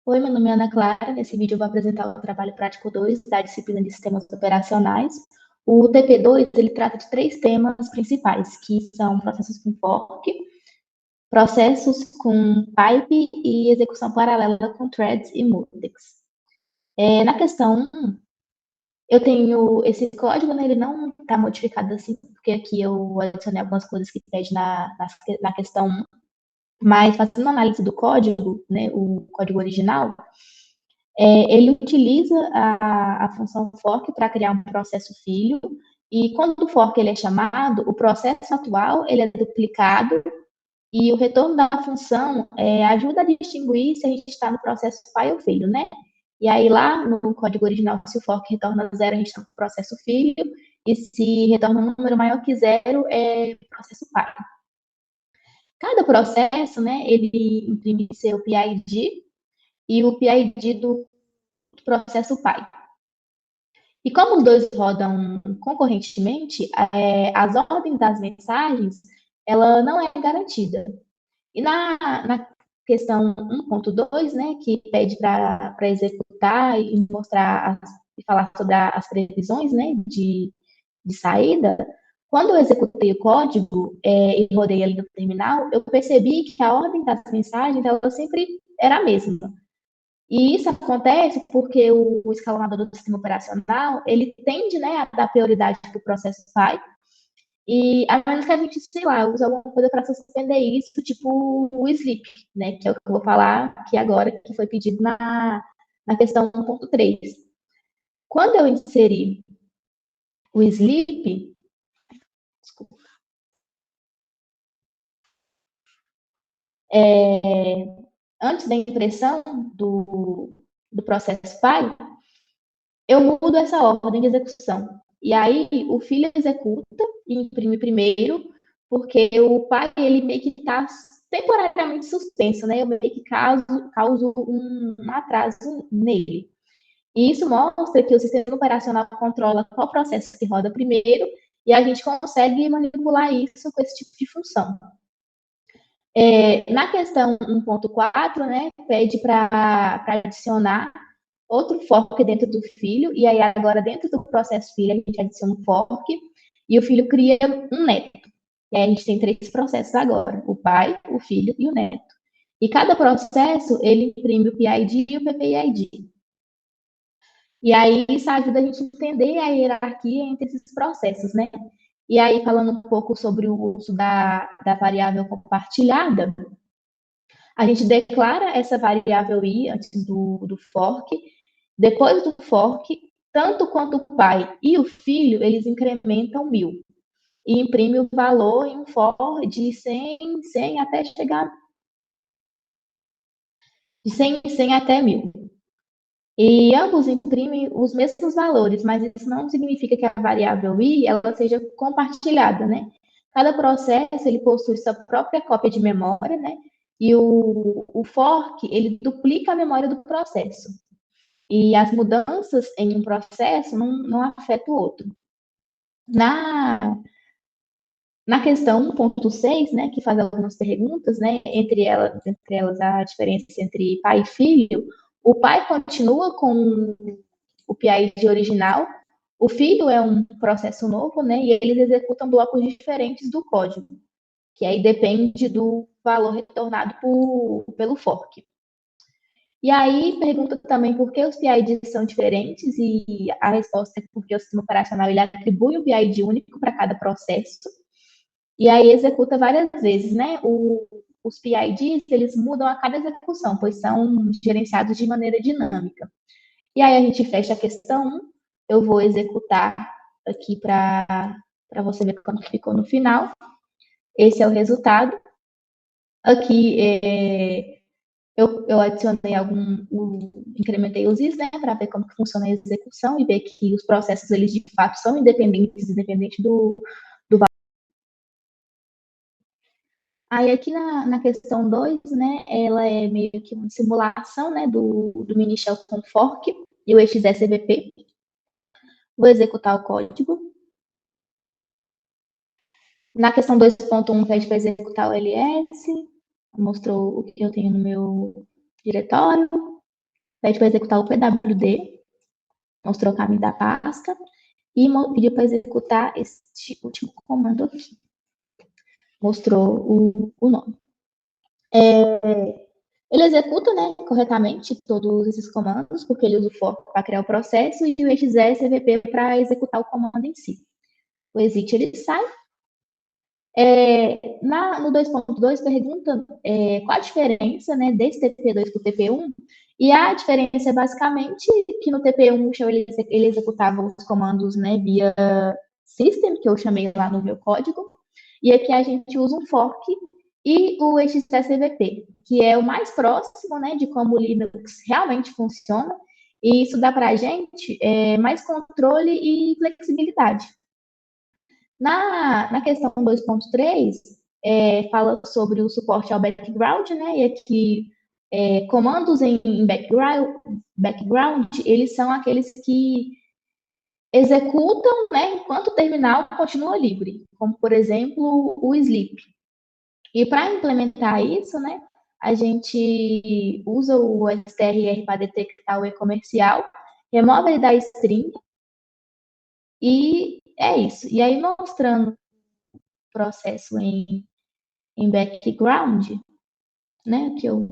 Oi, meu nome é Ana Clara. Nesse vídeo eu vou apresentar o trabalho prático 2 da disciplina de Sistemas Operacionais. O TP2, ele trata de três temas principais, que são processos com fork, processos com pipe e execução paralela com threads e mutex. Na questão 1, eu tenho esse código, né, ele não está modificado assim, porque aqui eu adicionei algumas coisas que pede na questão 1, mas fazendo uma análise do código, né, o código original, ele utiliza a função fork para criar um processo filho, e quando o fork ele é chamado, o processo atual ele é duplicado, e o retorno da função ajuda a distinguir se a gente está no processo pai ou filho, né? E aí lá no código original, se o fork retorna zero, a gente está no processo filho, e se retorna um número maior que zero, é processo pai. Cada processo, né, ele imprime seu PID e o PID do processo pai. E como os dois rodam concorrentemente, as ordens das mensagens, ela não é garantida. E na questão 1.2, né, que pede para executar e mostrar e falar sobre as previsões, né, de saída, quando eu executei o código e rodei ali no terminal, eu percebi que a ordem das mensagens ela sempre era a mesma. E isso acontece porque o escalonador do sistema operacional, ele tende, né, a dar prioridade para o processo pai, e a menos que a gente, sei lá, use alguma coisa para suspender isso, tipo o sleep, né, que é o que eu vou falar aqui agora, que foi pedido na questão 1.3. Quando eu inseri o sleep, desculpa, antes da impressão do processo pai, eu mudo essa ordem de execução. E aí o filho executa e imprime primeiro, porque o pai ele meio que está temporariamente suspenso, né? Eu meio que causo um atraso nele. E isso mostra que o sistema operacional controla qual processo que roda primeiro e a gente consegue manipular isso com esse tipo de função. Na questão 1.4, né, pede para adicionar outro fork dentro do filho, e aí agora dentro do processo filho a gente adiciona um fork, e o filho cria um neto. E aí a gente tem três processos agora, o pai, o filho e o neto. E cada processo, ele imprime o PID e o PPID. E aí isso ajuda a gente a entender a hierarquia entre esses processos, né? E aí, falando um pouco sobre o uso da variável compartilhada, a gente declara essa variável i antes do fork. Depois do fork, tanto quanto o pai e o filho, eles incrementam 1.000 e imprime o valor em um for de 100, 100 até chegar de 100 em 100 até 1.000. E ambos imprimem os mesmos valores, mas isso não significa que a variável i ela seja compartilhada, né? Cada processo ele possui sua própria cópia de memória, né? E o fork ele duplica a memória do processo. E as mudanças em um processo não afetam o outro. Na, na questão 1.6, né, que faz algumas perguntas, né, entre elas a diferença entre pai e filho, o pai continua com o PID original, o filho é um processo novo, né, e eles executam blocos diferentes do código, que aí depende do valor retornado pelo fork. E aí pergunta também por que os PIDs são diferentes, e a resposta é porque o sistema operacional ele atribui um PID único para cada processo, e aí executa várias vezes, né? Os PIDs, eles mudam a cada execução, pois são gerenciados de maneira dinâmica. E aí a gente fecha a questão 1, eu vou executar aqui para você ver como que ficou no final. Esse é o resultado. Aqui eu adicionei incrementei os is, né, para ver como que funciona a execução e ver que os processos, eles de fato são independentes, independente do valor. Aí aqui na questão 2, né, ela é meio que uma simulação, né, do mini shell com fork e o execvp. Vou executar o código. Na questão 2.1, pede para executar o ls, mostrou o que eu tenho no meu diretório. pede para executar o PWD, mostrou o caminho da pasta, e pediu para executar este último comando aqui. Mostrou o nome. Ele executa, né, corretamente todos esses comandos, porque ele usa o fork para criar o processo e o execvp para executar o comando em si. O exit ele sai. No 2.2 pergunta qual a diferença, né, desse TP2 para o TP1, e a diferença é basicamente que no TP1 ele executava os comandos, né, via system, que eu chamei lá no meu código, e aqui a gente usa um fork e o execvp, que é o mais próximo, né, de como o Linux realmente funciona, e isso dá para a gente mais controle e flexibilidade. Na questão 2.3, fala sobre o suporte ao background, né? E aqui, comandos em background, eles são aqueles que executam, né, enquanto o terminal continua livre, como, por exemplo, o sleep. E para implementar isso, né, a gente usa o strr para detectar o e-comercial, remove ele da string, e é isso. E aí, mostrando o processo em background, né, que eu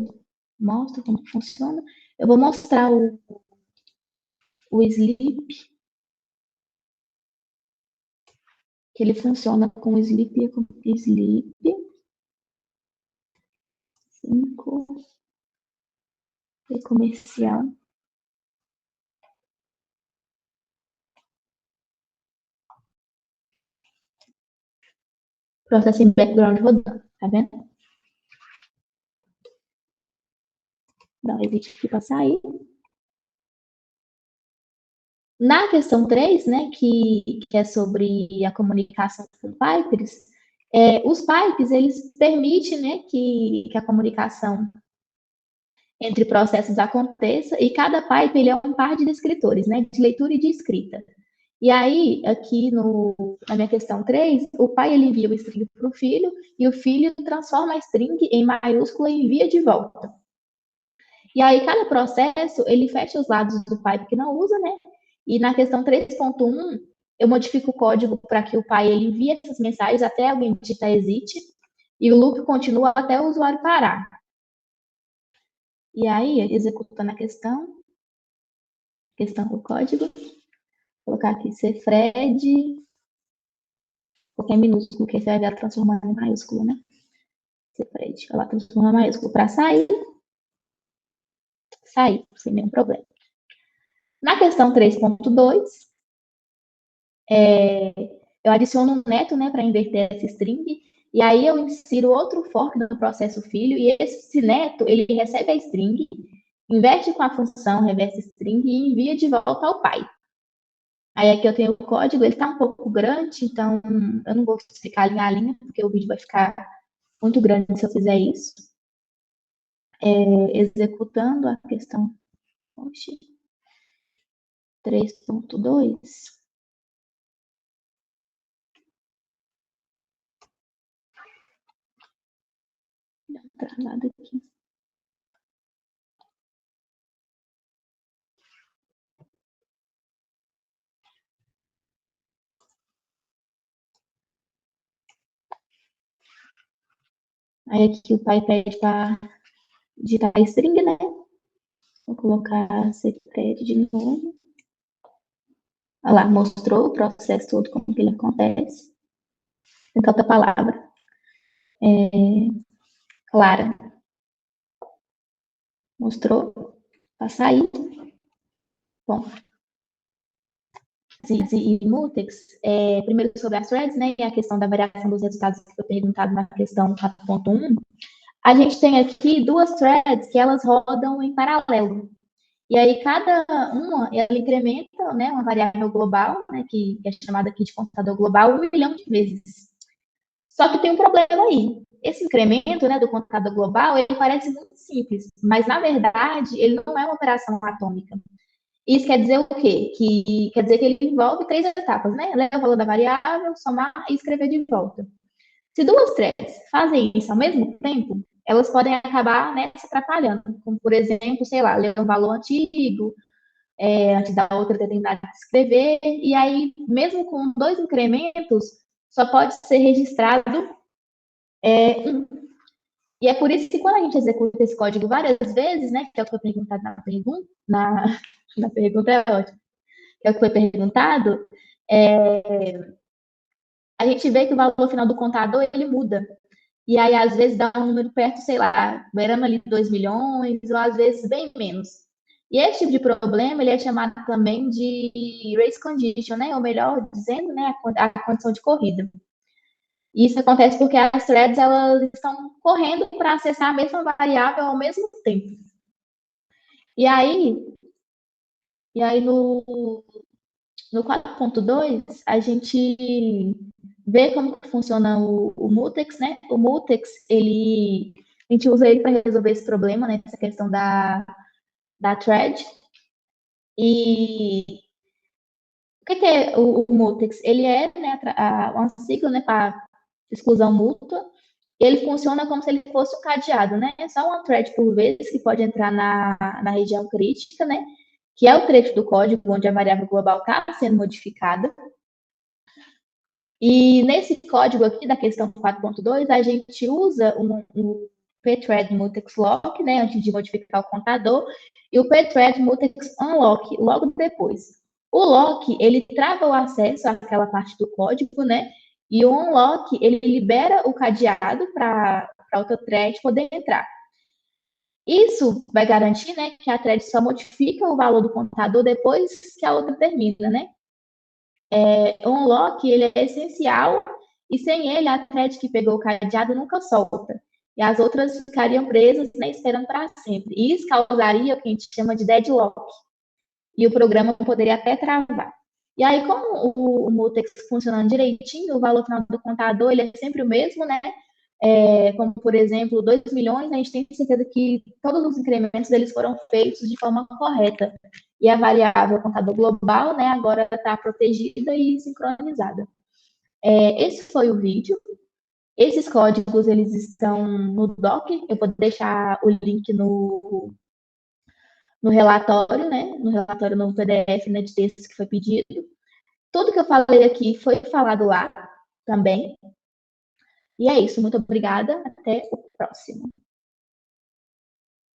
mostro como funciona, eu vou mostrar o sleep, que ele funciona com sleep, 5, e comercial. Processo em background rodando, tá vendo? Dá um exit aqui para sair. Na questão 3, né, que é sobre a comunicação com pipes, os pipes, eles permitem, né, que a comunicação entre processos aconteça, e cada pipe ele é um par de descritores, né, de leitura e de escrita. E aí, aqui na minha questão 3, o pai ele envia o string para o filho, e o filho transforma a string em maiúscula e envia de volta. E aí, cada processo, ele fecha os lados do pipe que não usa, né? E na questão 3.1, eu modifico o código para que o pai ele envie essas mensagens até alguém digitar exit, e o loop continua até o usuário parar. E aí, executando a questão do código, vou colocar aqui cfred, qualquer minúsculo, que você vai ver ela transformando em maiúsculo, né? Cfred, ela transforma em maiúsculo para sair, sem nenhum problema. Na questão 3.2, eu adiciono um neto, né, para inverter essa string, e aí eu insiro outro fork no processo filho, e esse neto, ele recebe a string, inverte com a função reverse string e envia de volta ao pai. Aí aqui eu tenho o código, ele está um pouco grande, então eu não vou explicar linha a linha, porque o vídeo vai ficar muito grande se eu fizer isso. Executando a questão 3.2. Dá uma travada aqui. Aí aqui o pai pede para digitar a string, né? Vou colocar cpred de novo. Olha lá, mostrou o processo todo, como que ele acontece. Tem outra palavra. Clara. Mostrou. Para sair. Bom. E mutex, primeiro sobre as threads, né, e a questão da variação dos resultados que foi perguntado na questão 4.1, a gente tem aqui duas threads que elas rodam em paralelo. E aí, cada uma, ela incrementa, né, uma variável global, né, que é chamada aqui de computador global, 1 milhão de vezes. Só que tem um problema aí. Esse incremento, né, do computador global, ele parece muito simples, mas, na verdade, ele não é uma operação atômica. Isso quer dizer o quê? Quer dizer que ele envolve 3 etapas, né? Levar o valor da variável, somar e escrever de volta. Se duas threads fazem isso ao mesmo tempo, elas podem acabar, né, se atrapalhando. Como, por exemplo, sei lá, ler um valor antigo, antes da outra ter terminado de escrever, e aí, mesmo com 2 incrementos, só pode ser registrado um. E é por isso que quando a gente executa esse código várias vezes, né, que é o que foi perguntado na pergunta é ótimo, que é o que foi perguntado, a gente vê que o valor final do contador, ele muda. E aí, às vezes, dá um número perto, sei lá, beirando ali 2 milhões, ou às vezes bem menos. E esse tipo de problema, ele é chamado também de race condition, né? Ou melhor dizendo, né, a condição de corrida. E isso acontece porque as threads, elas estão correndo para acessar a mesma variável ao mesmo tempo. E aí, no 4.2, a gente vê como funciona o Mutex, né? O Mutex, a gente usa ele para resolver esse problema, né? Essa questão da thread. E o que é o Mutex? Ele é, né, uma sigla, né, para exclusão mútua. Ele funciona como se ele fosse um cadeado, né? É só uma thread por vez que pode entrar na região crítica, né? Que é o trecho do código onde a variável global está sendo modificada. E nesse código aqui da questão 4.2, a gente usa um pthread mutex lock, né, antes de modificar o contador, e o pthread mutex unlock logo depois. O lock, ele trava o acesso àquela parte do código, né, e o unlock, ele libera o cadeado para outra thread poder entrar. Isso vai garantir, né, que a thread só modifica o valor do contador depois que a outra termina, né? O unlock, ele é essencial e sem ele a thread que pegou o cadeado nunca solta. E as outras ficariam presas, né, esperando para sempre. E isso causaria o que a gente chama de deadlock. E o programa poderia até travar. E aí, como o Mutex funcionando direitinho, o valor final do contador ele é sempre o mesmo, né? Como, por exemplo, 2 milhões, a gente tem certeza que todos os incrementos eles foram feitos de forma correta. E a variável contador global, né, agora está protegida e sincronizada. Esse foi o vídeo. Esses códigos, eles estão no doc. Eu vou deixar o link no relatório, né, no relatório no PDF, né, de textos que foi pedido. Tudo que eu falei aqui foi falado lá também. E é isso. Muito obrigada. Até o próximo.